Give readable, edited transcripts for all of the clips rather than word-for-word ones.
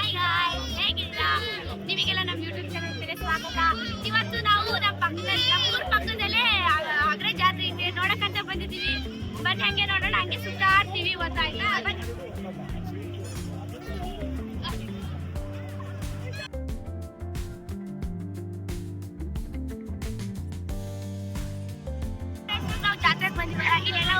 Hi guys, ಹೇಗಿದ್ದೀರಾ? ನಿಮಗೆಲ್ಲ ನಮ್ಮ ಯೂಟ್ಯೂಬ್ ಚಾನಲ್ಗೆ ಸ್ವಾಗತ. ಇವತ್ತು ನಾವು ನಮ್ಮೂರ ಪಕ್ಕದಲ್ಲೇ ಅಗ್ರ ಜಾತ್ರೆ ಇದೆ ನೋಡಕ್ಕಂತ ಬಂದಿದ್ದೀವಿ. ಬನ್ನಿ ಹಂಗೆ ನೋಡೋಣ, ಹಂಗೆ ಸುತ್ತಾಡ್ತೀವಿ. ಗೊತ್ತಾಯ್ತಾ? ಬನ್ನಿ. ನಾವು ಜಾತ್ರೆಗೆ ಬಂದಿದ್ದೀವಿ. ಇಲ್ಲೆಲ್ಲ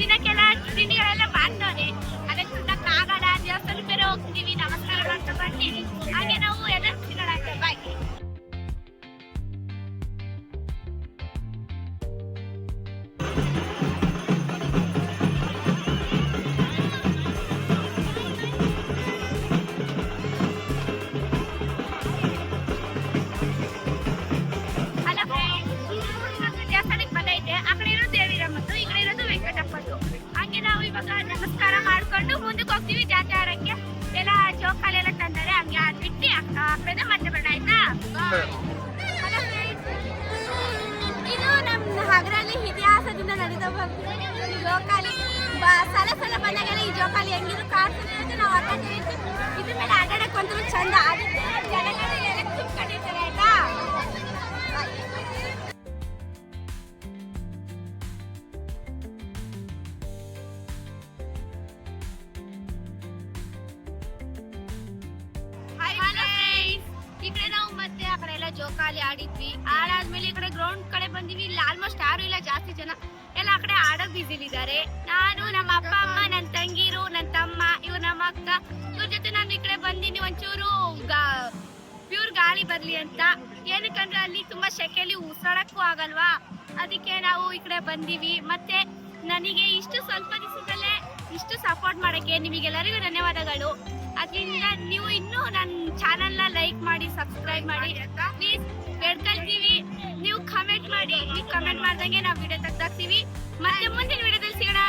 ತಿನ್ನಕ್ಕೆಲ್ಲ ತಿಂಡಿಗಳೆಲ್ಲ ಮಾಡ್ತವ್ರೆ. ಅದಕ್ಕೆ ತಿನ್ನಕ್ಕಾಗಲ್ಲ. ದೇವಸ್ಥಾನಕ್ಕೆ ಬೇರೆ ಹೋಗ್ತೀವಿ, ನಮಸ್ಕಾರ ಮಾಡ್ತಾ ಬರ್ತೀವಿ. ಹಾಗೆ ನಾವು ಎಲ್ಲ ತಿನ್ನೋಣ. ಬಾಯ್. ದೇವಸ್ಥಾನಕ್ಕೆ ಬಂದೈತೆ. ಆ ಕಡೆ ಇರೋದು ದೇವಿರಮ್ಮತ್ತು, ಈ ಕಡೆ ಇರೋದು ವೆಂಕಟಪ್ಪತ್ತು. ಹಂಗೆ ನಾವು ಇವಾಗ ನಮಸ್ಕಾರ ಮಾಡ್ಕೊಂಡು ಮುಂದಕ್ಕೆ ಹೋಗ್ತೀವಿ ಜಾತ್ರೆ ಆಡಕ್ಕೆ. ಎಲ್ಲ ಜೋಕಾಲಿ ಎಲ್ಲ ತಂದರೆ ಹಂಗೆ ಆಡ್ಬಿಟ್ಟು ಆ ಕಡೆ ಮತ್ತೆ ಬರೋಣ. ಆಯ್ತಾ? ಇದು ನಮ್ಮ ಹಗರಲ್ಲಿ ಇತಿಹಾಸದಿಂದ ನಡೀತಾ ಬರ್ತೀವಿ. ಜೋಕಾಲಿ ಸಲ ಬಂದಾಗೆಲ್ಲ ಈ ಜೋಕಾಲಿ ಹೆಂಗಿದ್ರು ಕಾಡ್ತಾನೆ ಅಂತ ನಾವು ಆಟ ಹೇಳ್ತೀವಿ. ಇದ್ರ ಮೇಲೆ ಆಟಾಡಕ್ಕೆ ಒಂಥರ ಚಂದ. ಅದಕ್ಕೆ ಜನಗಳು ಎಲ್ಲ ತುಂಬಿಕೊಂಡಿರ್ತಾರೆ. ಆಯ್ತಾ? ಈ ಕಡೆ ನಾವು ಮತ್ತೆ ಆ ಕಡೆ ಎಲ್ಲ ಜೋಕಾಲಿ ಆಡಿದ್ವಿ. ಆಡಾದ್ಮೇಲೆ ಈ ಕಡೆ ಗ್ರೌಂಡ್ ಕಡೆ ಬಂದಿವಿ. ಇಲ್ಲಿ ಆಲ್ಮೋಸ್ಟ್ ಯಾರು ಇಲ್ಲ, ಜಾಸ್ತಿ ಜನ ಎಲ್ಲ ಆ ಕಡೆ ಆಡೋಕ್ ಬಿಸಿಲಿದ್ದಾರೆ. ನಾನು, ನಮ್ಮ ಅಪ್ಪ ಅಮ್ಮ, ನನ್ನ ತಂಗಿರು, ನನ್ನ ತಮ್ಮ, ಇವ್ರು ನಮ್ಮ ಅಕ್ಕ, ಇವ್ರ ಜೊತೆ ನಾನು ಈ ಕಡೆ ಬಂದಿನಿ. ಒಂಚೂರು ಪ್ಯೂರ್ ಗಾಳಿ ಬರ್ಲಿ ಅಂತ. ಏನಕ್ಕಂದ್ರೆ ಅಲ್ಲಿ ತುಂಬಾ ಸೆಕೆಲಿ ಉಸಿರಾಡಕ್ಕೂ ಆಗಲ್ವಾ, ಅದಕ್ಕೆ ನಾವು ಈ ಕಡೆ ಬಂದಿವಿ. ಮತ್ತೆ ನನಗೆ ಇಷ್ಟು ಸ್ವಲ್ಪ ದಿವಸದಲ್ಲೇ ಇಷ್ಟು ಸಪೋರ್ಟ್ ಮಾಡಕ್ಕೆ ನಿಮಗೆಲ್ಲರಿಗೂ ಧನ್ಯವಾದಗಳು. ಅದರಿಂದ ನೀವು ಇನ್ನೂ ನನ್ನ ಚಾನಲ್ನ ಲೈಕ್ ಮಾಡಿ, ಸಬ್ಸ್ಕ್ರೈಬ್ ಮಾಡಿ ಪ್ಲೀಸ್, ಬೇಡ್ಕೊಳ್ತೀವಿ. ನೀವು ಕಮೆಂಟ್ ಮಾಡಿ. ನೀವು ಕಮೆಂಟ್ ಮಾಡ್ದಂಗೆ ನಾವು ವಿಡಿಯೋ ತೆಗ್ದಾಕ್ತೀವಿ. ಮತ್ತೆ ಮುಂದಿನ ವಿಡಿಯೋದಲ್ಲಿ ಸಿಗೋಣ.